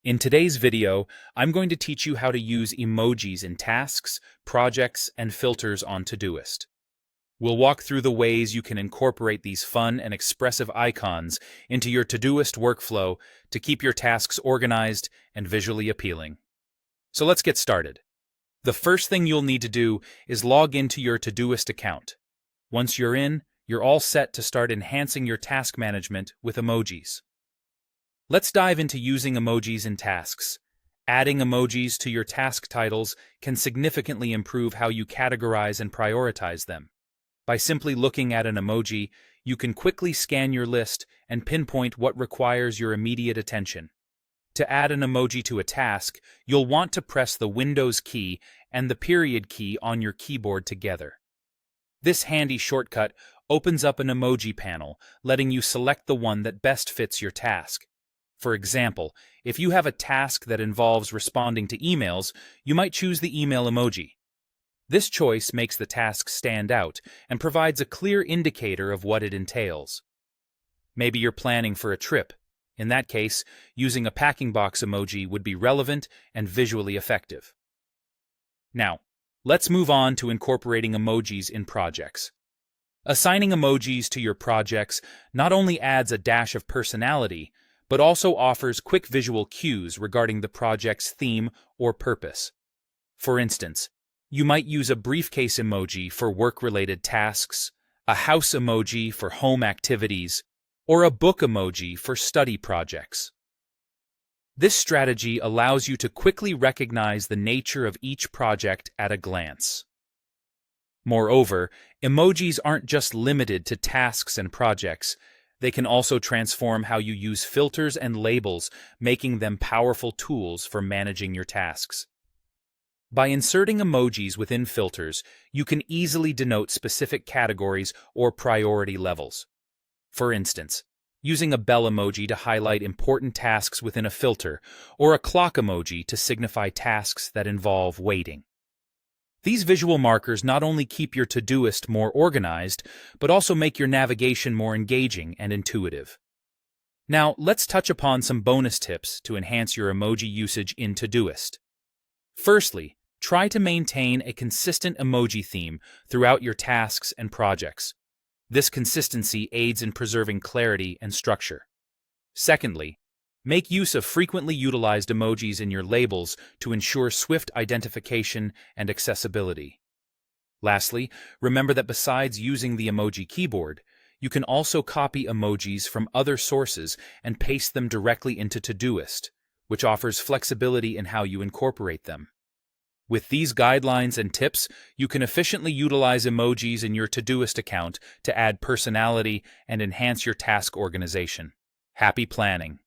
In today's video, I'm going to teach you how to use emojis in tasks, projects, and filters on Todoist. We'll walk through the ways you can incorporate these fun and expressive icons into your Todoist workflow to keep your tasks organized and visually appealing. So let's get started. The first thing you'll need to do is log into your Todoist account. Once you're in, you're all set to start enhancing your task management with emojis. Let's dive into using emojis in tasks. Adding emojis to your task titles can significantly improve how you categorize and prioritize them. By simply looking at an emoji, you can quickly scan your list and pinpoint what requires your immediate attention. To add an emoji to a task, you'll want to press the Windows key and the period key on your keyboard together. This handy shortcut opens up an emoji panel, letting you select the one that best fits your task. For example, if you have a task that involves responding to emails, you might choose the email emoji. This choice makes the task stand out and provides a clear indicator of what it entails. Maybe you're planning for a trip. In that case, using a packing box emoji would be relevant and visually effective. Now, let's move on to incorporating emojis in projects. Assigning emojis to your projects not only adds a dash of personality, but also offers quick visual cues regarding the project's theme or purpose. For instance, you might use a briefcase emoji for work-related tasks, a house emoji for home activities, or a book emoji for study projects. This strategy allows you to quickly recognize the nature of each project at a glance. Moreover, emojis aren't just limited to tasks and projects. They can also transform how you use filters and labels, making them powerful tools for managing your tasks. By inserting emojis within filters, you can easily denote specific categories or priority levels. For instance, using a bell emoji to highlight important tasks within a filter, or a clock emoji to signify tasks that involve waiting. These visual markers not only keep your Todoist more organized, but also make your navigation more engaging and intuitive. Now, let's touch upon some bonus tips to enhance your emoji usage in Todoist. Firstly, try to maintain a consistent emoji theme throughout your tasks and projects. This consistency aids in preserving clarity and structure. Secondly, make use of frequently utilized emojis in your labels to ensure swift identification and accessibility. Lastly, remember that besides using the emoji keyboard, you can also copy emojis from other sources and paste them directly into Todoist, which offers flexibility in how you incorporate them. With these guidelines and tips, you can efficiently utilize emojis in your Todoist account to add personality and enhance your task organization. Happy planning!